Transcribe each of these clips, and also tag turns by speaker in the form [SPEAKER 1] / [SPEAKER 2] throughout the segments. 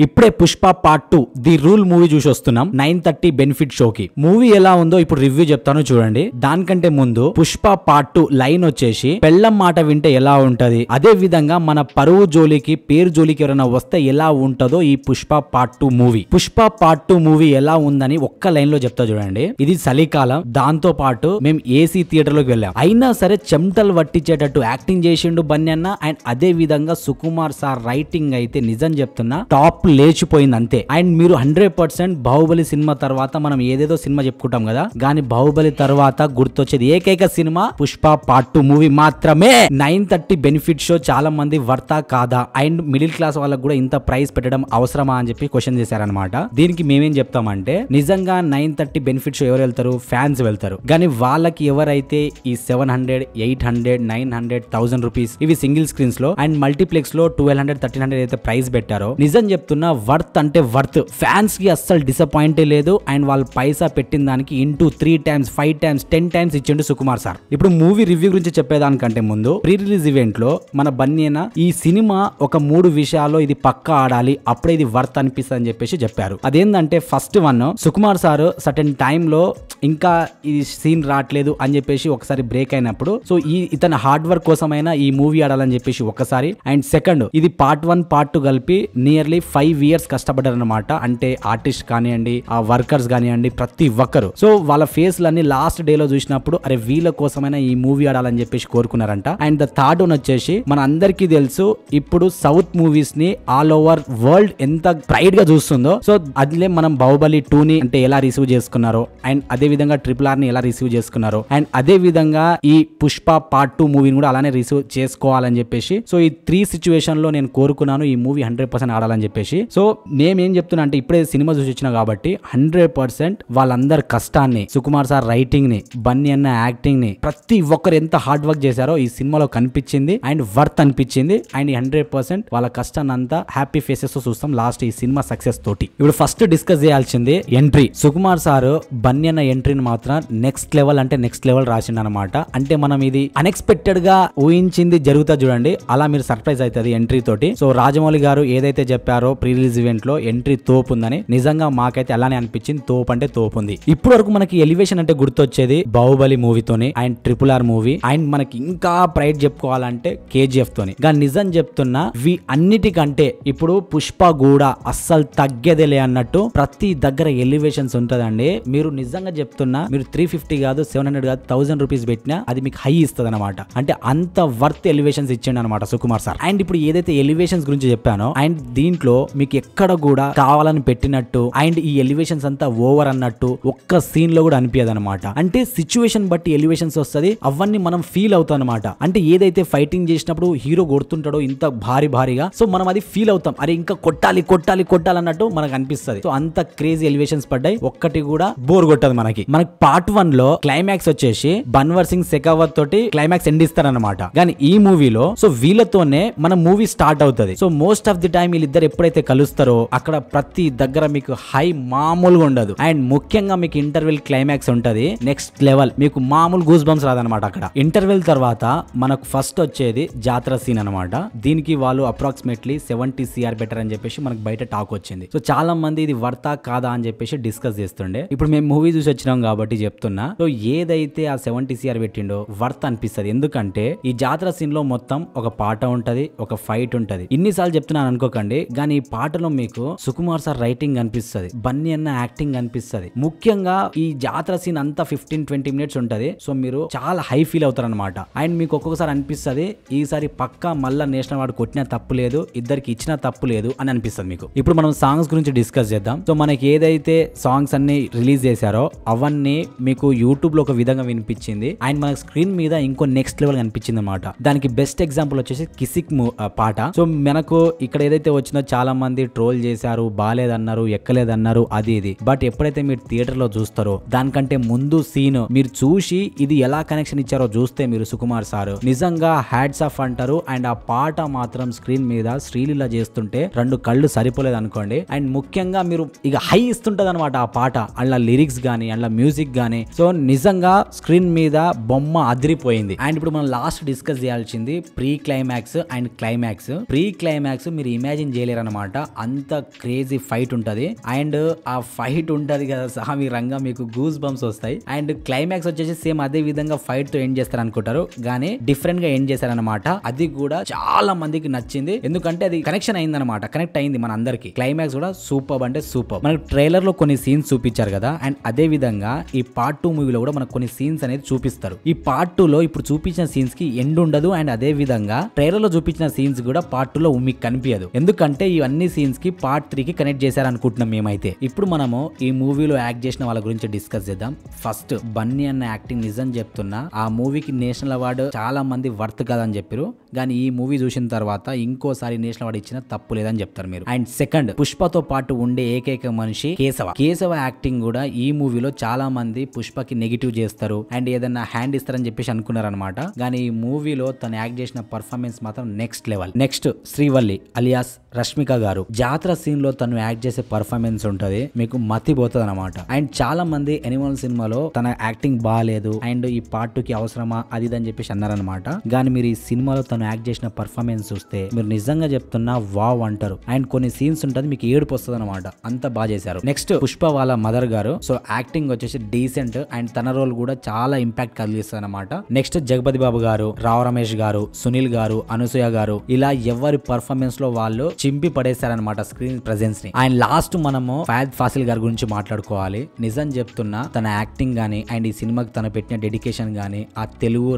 [SPEAKER 1] ఇప్పుడే Pushpa part 2 the rule movie చూసి వస్తున్నాం 9:30 బెనిఫిట్ షోకి. మూవీ ఎలా ఉందో ఇప్పుడు రివ్యూ చెప్తాను చూడండి. దానికంటే ముందు పుష్ప పార్ట్ 2 లైన్ వచ్చేసి పెళ్ళం మాట వింటే ఎలా ఉంటది, అదే విధంగా మన పరువు జోలికి పేరు జోలికి ఎవరైనా వస్తే ఎలా ఉంటదో ఈ Pushpa part 2 movie. Pushpa part 2 movie ఎలా ఉందని ఒక్క లైన్ లో చెప్తా చూడండి. ఇది చలికాలం, దాంతో పాటు మేము ఏసీ థియేటర్ లోకి వెళ్ళాం. అయినా సరే చెమటలు పట్టించేటట్టు యాక్టింగ్ చేసిండు బన్యన్న. అండ్ అదే విధంగా సుకుమార్ సార్ రైటింగ్ అయితే నిజం చెప్తున్నా టాప్ లేచిపోయింది అంతే. అండ్ మీరు 100% బాహుబలి సినిమా తర్వాత మనం ఏదేదో సినిమా చెప్పుకుంటాం కదా, కానీ బాహుబలి తర్వాత గుర్తొచ్చేది ఏకైక సినిమా పుష్ప పార్ట్ 2 మూవీ మాత్రమే. 9:30 బెనిఫిట్ షో చాలా మంది వర్తా కాదా, అండ్ మిడిల్ క్లాస్ వాళ్ళకి కూడా ఇంత ప్రైస్ పెట్టడం అవసరమా అని చెప్పి క్వశ్చన్ చేశారనమాట. దీనికి మేమేం చెప్తామంటే నిజంగా 9:30 బెనిఫిట్ షో ఎవరు వెళ్తారు, ఫ్యాన్స్ వెళ్తారు. కానీ వాళ్ళకి ఎవరైతే ఈ 700, 800, 900, 1000 రూపీస్ ఇవి సింగిల్ స్క్రీన్స్ లో అండ్ మల్టీప్లెక్స్ లో 1200, 1300 అయితే ప్రైస్ పెట్టారో, నిజం చెప్తున్నా వర్త్ అంటే వర్త్. ఫ్యాన్స్ కి అస్సలు డిసప్పాయింట్ లేదు. అండ్ వాళ్ళు పైసా పెట్టిన దానికి ఇంటూ 3 times, 5 times, 10 times ఇచ్చిండు సుకుమార్ సార్. ఇప్పుడు మూవీ రివ్యూ గురించి చెప్పేదానికంటే ముందు ప్రీ రిలీజ్ ఈవెంట్ లో మన బన్యన ఈ సినిమా ఒక 3 విషయాల్లో ఇది పక్కా ఆడాలి, అప్పుడే ఇది వర్త్ అనిపిస్తుంది అని చెప్పేసి చెప్పారు. అదేంటంటే first one, Sukumar sir certain time లో ఇంకా ఈ సీన్ రావట్లేదు అని చెప్పేసి ఒకసారి బ్రేక్ అయినప్పుడు, సో ఇతని హార్డ్ వర్క్ కోసమైనా ఈ మూవీ ఆడాలని చెప్పేసి ఒకసారి. అండ్ సెకండ్, ఇది పార్ట్ 1 పార్ట్ 2 కలిపి నియర్లీ 5 years కష్టపడ్డారు అనమాట. అంటే ఆర్టిస్ట్ కానివ్వండి, ఆ వర్కర్స్ కానివ్వండి, ప్రతి ఒక్కరు. సో వాళ్ళ ఫేస్ లన్నీ లాస్ట్ డే లో చూసినప్పుడు అరే వీళ్ళ కోసమైనా ఈ మూవీ ఆడాలని చెప్పేసి కోరుకున్నారంట. అండ్ ద థర్డ్ వన్ వచ్చేసి మన అందరికీ తెలుసు ఇప్పుడు సౌత్ మూవీస్ ని ఆల్ ఓవర్ వరల్డ్ ఎంత ప్రైడ్ గా చూస్తుందో, సో అదిలే మనం బాహుబలి 2 ని అంటే ఎలా రిసీవ్ చేసుకున్నారో, అండ్ అదే విధంగా RRR ని ఎలా రిసీవ్ చేసుకున్నారో, అండ్ అదే విధంగా ఈ పుష్ప పార్ట్ 2 మూవీని కూడా అలానే రిసీవ్ చేసుకోవాలని చెప్పేసి, సో ఈ 3 సిచ్యువేషన్ లో నేను కోరుకున్నాను ఈ మూవీ 100% ఆడాలని చెప్పేసి. సో నేనేం చెప్తున్నా అంటే ఇప్పుడే సినిమా చూసి వచ్చినా కాబట్టి 100% వాళ్ళందరి కష్టాన్ని, సుకుమార్ సార్ రైటింగ్ ని, బన్నీ అన్న యాక్టింగ్ ని, ప్రతి ఒక్కరు ఎంత హార్డ్ వర్క్ చేశారో ఈ సినిమాలో కనిపించింది. అండ్ వర్త్ అనిపించింది. అండ్ 100% వాళ్ళ కష్టాన్ని అంతా హ్యాపీ ఫేసెస్ తో చూస్తాం లాస్ట్ ఈ సినిమా సక్సెస్ తోటి. ఇప్పుడు ఫస్ట్ డిస్కస్ చేయాల్సింది ఎంట్రీ. సుకుమార్ సార్ బన్నీ అన్న ఎంట్రీని మాత్రం నెక్స్ట్ లెవెల్ అంటే నెక్స్ట్ లెవెల్ రాసిండు అనమాట. అంటే మనం ఇది అన్ఎక్స్పెక్టెడ్ గా ఊహించింది జరుగుతా చూడండి, అలా మీరు సర్ప్రైజ్ అవుతుంది ఎంట్రీ తోటి. సో రాజమౌళి గారు ఏదైతే చెప్పారో ప్రీ రిలీజ్ ఈవెంట్ లో ఎంట్రీ తోపు ఉందని, నిజంగా మాకైతే అలానే అనిపించింది. తోపు అంటే తోపు ఉంది. ఇప్పుడు వరకు మనకి ఎలివేషన్ అంటే గుర్తొచ్చేది బాహుబలి మూవీతోని అండ్ RRR మూవీ, అండ్ మనకి ఇంకా ప్రైడ్ చెప్పుకోవాలంటే KGF తోని. కానీ నిజం చెప్తున్నా అన్నిటికంటే ఇప్పుడు పుష్ప కూడా అస్సలు తగ్గేదేలే అన్నట్టు ప్రతి దగ్గర ఎలివేషన్స్ ఉంటదండి. మీరు నిజంగా చెప్తున్నా మీరు 350 కాదు, 700 కాదు, 1000 రూపీస్ పెట్టినా అది మీకు హై ఇస్తుంది అనమాట. అంటే అంత వర్త్ ఎలివేషన్స్ ఇచ్చిండు అనమాట సుకుమార్ సార్. అండ్ ఇప్పుడు ఏదైతే ఎలివేషన్స్ గురించి చెప్పానో, అండ్ దీంట్లో మీకు ఎక్కడ కూడా కావాలని పెట్టినట్టు అండ్ ఈ ఎలివేషన్స్ అంతా ఓవర్ అన్నట్టు ఒక్క సీన్ లో కూడా అనిపించదు అనమాట. అంటే సిచ్యువేషన్ బట్టి ఎలివేషన్స్ వస్తుంది, అవన్నీ మనం ఫీల్ అవుతాం అనమాట. అంటే ఏదైతే ఫైటింగ్ చేసినప్పుడు హీరో కొడుతుంటాడో ఇంత భారీగా, సో మనం అది ఫీల్ అవుతాం, అరే ఇంకా కొట్టాలి అన్నట్టు మనకు అనిపిస్తుంది. సో అంత క్రేజీ ఎలివేషన్స్ పడ్డాయి, ఒక్కటి కూడా బోర్ కొట్టదు మనకి. పార్ట్ 1 లో క్లైమాక్స్ వచ్చేసి బన్వర్ సింగ్ శెకావత్ తోటి క్లైమాక్స్ ఎండ్ ఇస్తారనమాట. కానీ ఈ మూవీలో సో వీళ్ళతోనే మన మూవీ స్టార్ట్ అవుతుంది. So most of the time వీళ్ళిద్దరు ఎప్పుడైతే కలుస్తారో అక్కడ ప్రతి దగ్గర మీకు హై మామూలుగా ఉండదు. అండ్ ముఖ్యంగా మీకు ఇంటర్వెల్ క్లైమాక్స్ ఉంటది నెక్స్ట్ లెవెల్, మీకు మామూలు గూస్ బంప్స్ రాదనమాట. అక్కడ ఇంటర్వెల్ తర్వాత మనకు ఫస్ట్ వచ్చేది జాతర సీన్ అనమాట. దీనికి వాళ్ళు అప్రాక్సిమేట్లీ 70 CR బెటర్ అని చెప్పేసి మనకు బయట టాక్ వచ్చింది. సో చాలా మంది ఇది వర్తా కాదా అని చెప్పేసి డిస్కస్ చేస్తుండే. ఇప్పుడు మేము మూవీ చూసి వచ్చినాం కాబట్టి చెప్తున్నా, సో ఏదైతే ఆ 70 CR పెట్టిండో వర్త్ అనిపిస్తుంది. ఎందుకంటే ఈ జాతర సీన్ లో మొత్తం ఒక పాట ఉంటది, ఒక ఫైట్ ఉంటది. ఇన్నిసార్లు చెప్తున్నాను అనుకోకండి, కానీ ఈ పాటలో మీకు సుకుమార్ సార్ రైటింగ్ అనిపిస్తుంది, బన్నీ అన్న యాక్టింగ్ అనిపిస్తుంది. ముఖ్యంగా ఈ జాతర సీన్ అంతా 15-20 minutes ఉంటది. సో మీరు చాలా హై ఫీల్ అవుతారు అనమాట. అండ్ మీకు ఒక్కొక్కసారి అనిపిస్తుంది ఈసారి పక్కా మళ్ళా నేషనల్ అవార్డు కొట్టినా తప్పు లేదు, ఇద్దరికి ఇచ్చినా తప్పు లేదు అని అనిపిస్తుంది మీకు. ఇప్పుడు మనం సాంగ్స్ గురించి డిస్కస్ చేద్దాం. సో మనకి ఏదైతే సాంగ్స్ అన్ని రిలీజ్ చేశారో అవన్నీ మీకు యూట్యూబ్ లో ఒక విధంగా వినిపించింది, అండ్ మనకు స్క్రీన్ మీద ఇంకో నెక్స్ట్ లెవెల్ అనిపించింది అనమాట. దానికి బెస్ట్ ఎగ్జాంపుల్ వచ్చేసి కిసిక్ పాట. సో మనకు ఇక్కడ ఏదైతే వచ్చిందో చాలా మంది ట్రోల్ చేశారు, బాలేదన్నారు, ఎక్కలేదన్నారు, అది ఇది. బట్ ఎప్పుడైతే మీరు థియేటర్ లో చూస్తారో దానికంటే ముందు సీన్ మీరు చూసి ఇది ఎలా కనెక్షన్ ఇచ్చారో చూస్తే మీరు సుకుమార్ సార్ నిజంగా హ్యాట్స్ ఆఫ్ అంటారు. అండ్ ఆ పాట మాత్రం స్క్రీన్ మీద శ్రీలీల చేస్తుంటే 2 కళ్ళు సరిపోలేదు అనుకోండి. అండ్ ముఖ్యంగా మీరు ఇక హై ఇస్తుంటది అనమాట ఆ పాట, అందులో లిరిక్స్ గానీ అందులో మ్యూజిక్ గానీ. సో నిజంగా స్క్రీన్ మీద బొమ్మ అదిరిపోయింది. అండ్ ఇప్పుడు మనం లాస్ట్ డిస్కస్ చేయాల్సింది pre climax and climax. Pre climax మీరు ఇమాజిన్ చేయలేరు అనమాట. అనమాట. అంత క్రేజీ ఫైట్ ఉంటది అండ్ ఆ ఫైట్ ఉంటది కదా సామి రంగా, మీకు గూస్ బంప్స్ వస్తాయి. అండ్ క్లైమాక్స్ వచ్చేసి సేమ్ అదే విధంగా ఫైట్ తో ఎండ్ చేస్తారు అనుకుంటారు, కానీ డిఫరెంట్ గా ఎండ్ చేశారనమాట. అది కూడా చాలా మందికి నచ్చింది, ఎందుకంటే అది కనెక్షన్ అయిందనమాట, కనెక్ట్ అయింది మన అందరికి. క్లైమాక్స్ కూడా సూపర్ అంటే సూపర్. మనకు ట్రైలర్ లో కొన్ని సీన్స్ చూపించారు కదా, అండ్ అదే విధంగా ఈ పార్ట్ 2 మూవీలో కూడా మనకు కొన్ని సీన్స్ అనేది చూపిస్తారు. ఈ పార్ట్ 2 లో ఇప్పుడు చూపించిన సీన్స్ కి ఎండ్ ఉండదు, అండ్ అదే విధంగా ట్రైలర్ లో చూపించిన సీన్స్ కూడా పార్ట్ 2 లో మీకు కనిపించదు, ఎందుకంటే ఇవన్నీ సీన్స్ కి పార్ట్ 3 కి కనెక్ట్ చేశారనుకుంటున్నాం మేమైతే. ఇప్పుడు మనము ఈ మూవీలో యాక్ట్ చేసిన వాళ్ళ గురించి డిస్కస్ చేద్దాం. ఫస్ట్ బన్నీ అన్న యాక్టింగ్ నిజం చెప్తున్నా, ఆ మూవీకి నేషనల్ అవార్డు చాలా మంది వర్త్ కదని చెప్పారు, కానీ ఈ మూవీ చూసిన తర్వాత ఇంకోసారి నేషనల్ అవార్డు ఇచ్చిన తప్పు లేదని చెప్తారు మీరు. అండ్ సెకండ్, పుష్పతో పాటు ఉండే ఏకైక మనిషి కేశవ యాక్టింగ్ కూడా ఈ మూవీలో చాలా మంది పుష్పకి నెగిటివ్ చేస్తారు అండ్ ఏదైనా హ్యాండ్ ఇస్తారని చెప్పేసి అనుకున్నారు అనమాట, కానీ ఈ మూవీలో తను యాక్ట్ చేసిన పర్ఫార్మెన్స్ మాత్రం next level. Next Srivalli alias Rashmika గారు, జాతర సీన్ లో తను యాక్ట్ చేసే పర్ఫార్మెన్స్ ఉంటది, మీకు మతిపోతుంది అనమాట. అండ్ చాలా మంది ఎనిమల్ సినిమాలో తన యాక్టింగ్ బాగాలేదు అండ్ ఈ పార్ట్ 2 కి అవసరమా అది అని చెప్పేసి అన్నారనమాట, కానీ మీరు ఈ సినిమాలో తను యాక్ట్ చేసిన పర్ఫార్మెన్స్ చూస్తే మీరు నిజంగా చెప్తున్నా వావ్ అంటారు. అండ్ కొన్ని సీన్స్ ఉంటుంది మీకు ఏడుపు వస్తుంది అనమాట, అంత బాగా చేశారు. నెక్స్ట్ పుష్ప వాళ్ళ మదర్ గారు, సో యాక్టింగ్ వచ్చేసి డీసెంట్ అండ్ తన రోల్ కూడా చాలా ఇంపాక్ట్ కలిగిస్తుంది అనమాట. నెక్స్ట్ జగపతి బాబు గారు, రావు రమేష్ గారు, సునీల్ గారు, అనసూయ గారు, ఇలా ఎవరి పర్ఫార్మెన్స్ లో వాళ్ళు చింపి పడేశారనమాట స్క్రీన్ ప్రెజెన్స్ ని. అండ్ లాస్ట్ మనము ఫహద్ ఫాసిల్ గారి గురించి మాట్లాడుకోవాలి. నిజం చెప్తున్నా తన యాక్టింగ్ గానీ అండ్ ఈ సినిమాకి తను పెట్టిన డెడికేషన్ గానీ ఆ తెలుగు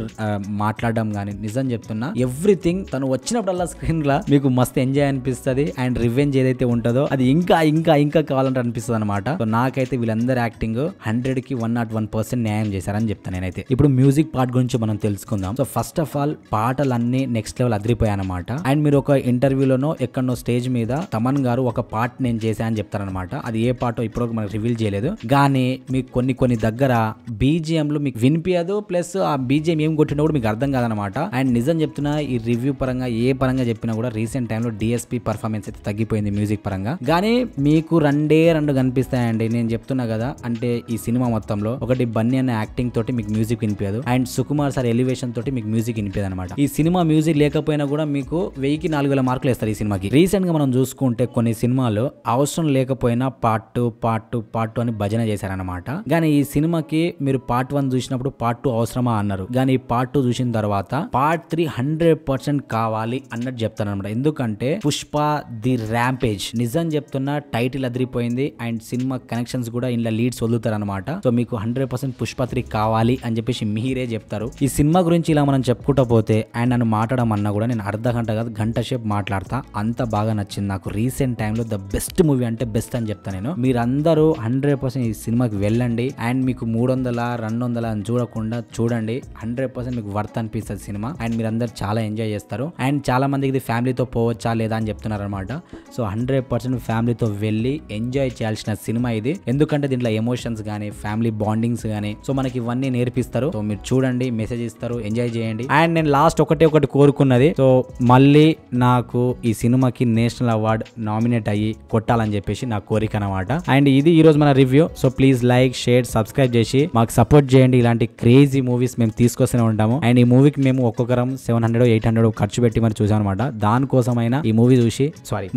[SPEAKER 1] మాట్లాడడం గానీ నిజం చెప్తున్నా ఎవ్రీథింగ్ తను వచ్చినప్పుడల్లా స్క్రీన్ లా మీకు మస్తు ఎంజాయ్ అనిపిస్తుంది అండ్ రివెంజ్ ఏదైతే ఉంటుందో అది ఇంకా ఇంకా ఇంకా కావాలంటే అనిపిస్తుంది అనమాట. సో నాకైతే వీళ్ళందరూ యాక్టింగ్ 100 కి 101% న్యాయం చేశారని చెప్తాను నేనైతే. ఇప్పుడు మ్యూజిక్ పార్ట్ గురించి మనం తెలుసుకుందాం. సో ఫస్ట్ ఆఫ్ ఆల్ పాటలన్నీ నెక్స్ట్ లెవెల్ అదిరిపోయాయి అనమాట. అండ్ మీరు ఒక ఇంటర్వ్యూలోనో ఎక్కడో స్టేజ్ మీద తమన్ గారు ఒక పార్ట్ నేను చేశాను అని చెప్తారనమాట, అది ఏ పార్ట్ ఇప్పుడు మనకు రివీల్ చేయలేదు, కానీ మీకు కొన్ని దగ్గర బీజిఎంలు మీకు వినిపించదు, ప్లస్ ఆ బీజిఎం ఏం కొట్టినా కూడా మీకు అర్థం కాదనమాట. అండ్ నిజం చెప్తున్నా ఈ రివ్యూ పరంగా ఏ పరంగా చెప్పినా కూడా రీసెంట్ టైంలో డిఎస్పీ పర్ఫార్మెన్స్ అయితే తగ్గిపోయింది మ్యూజిక్ పరంగా, కానీ మీకు రెండు కనిపిస్తాయండి. నేను చెప్తున్నా కదా, అంటే ఈ సినిమా మొత్తంలో ఒకటి బన్నీ అన్న యాక్టింగ్ తోటి మీకు మ్యూజిక్ వినిపించదు అండ్ సుకుమార్ సార్ ఎలివేషన్ తోటి మీకు మ్యూజిక్ వినిపించదు అనమాట. ఈ సినిమా మ్యూజిక్ లేకపోయినా కూడా మీకు 1000కి 4000 మార్కులు వేస్తారు ఈ సినిమాకి. రీసెంట్ గా మనం చూసుకుంటే కొన్ని సినిమాలు అవసరం లేకపోయినా పార్ట్ 2 అని భజన చేశారనమాట, కానీ ఈ సినిమాకి మీరు పార్ట్ 1 చూసినప్పుడు పార్ట్ 2 అవసరమా అన్నారు, కానీ పార్ట్ 2 చూసిన తర్వాత పార్ట్ 3 100% కావాలి అన్నట్టు చెప్తాను అనమాట. ఎందుకంటే పుష్ప ది ర్యాంపేజ్ నిజం చెప్తున్నా టైటిల్ అదిరిపోయింది అండ్ సినిమా కనెక్షన్స్ కూడా ఇలా లీడ్స్ వదులుతారు అనమాట. సో మీకు 100% పుష్ప 3 కావాలి అని చెప్పేసి మీరే చెప్తారు. ఈ సినిమా గురించి ఇలా మనం చెప్పుకుంటా పోతే అండ్ నన్ను మాట్లాడమన్నా కూడా నేను అర్ధ గంట కాదు గంట సేపు మాట్లాడతా, అంత బాగా నచ్చింది నాకు. రీసెంట్ టైంలో ద బెస్ట్ మూవీ అంటే బెస్ట్ అని చెప్తాను నేను. మీరందరూ 100% ఈ సినిమాకి వెళ్ళండి అండ్ మీకు 300-200 అని చూడకుండా చూడండి, 100% మీకు వర్త్ అనిపిస్తుంది సినిమా అండ్ మీరందరూ చాలా ఎంజాయ్ చేస్తారు. అండ్ చాలా మందికి ఇది ఫ్యామిలీతో పోవచ్చా లేదా అని చెప్తున్నారు అనమాట. సో 100% ఫ్యామిలీతో వెళ్ళి ఎంజాయ్ చేయాల్సిన సినిమా ఇది, ఎందుకంటే దీంట్లో ఎమోషన్స్ కానీ ఫ్యామిలీ బాండింగ్స్ కానీ సో మనకి ఇవన్నీ నేర్పిస్తారు. సో మీరు చూడండి, మెసేజ్ ఇస్తారు, ఎంజాయ్ చేయండి. అండ్ నేను లాస్ట్ ఒకటి కోరుకున్నది, సో మళ్ళీ నాకు ఈ సినిమాకి నేషనల్ అవార్డ్ నామినేట్ అయ్యి కొట్టాలని చెప్పేసి నా కోరిక అనమాట. అండ్ ఇది ఈ రోజు మన review. So please like, share, subscribe చేసి మాకు సపోర్ట్ చేయండి. ఇలాంటి క్రేజీ మూవీస్ మేము తీసుకొస్తూనే ఉంటాము అండ్ ఈ మూవీకి మేము ఒక్కొక్కరం 700-800 ఖర్చు పెట్టి మరి చూసాం అనమాట. దానికోసమైనా ఈ మూవీ చూసి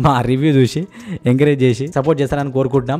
[SPEAKER 1] మా రివ్యూ చూసి ఎంకరేజ్ చేసి సపోర్ట్ చేస్తారని కోరుకుంటున్నాం.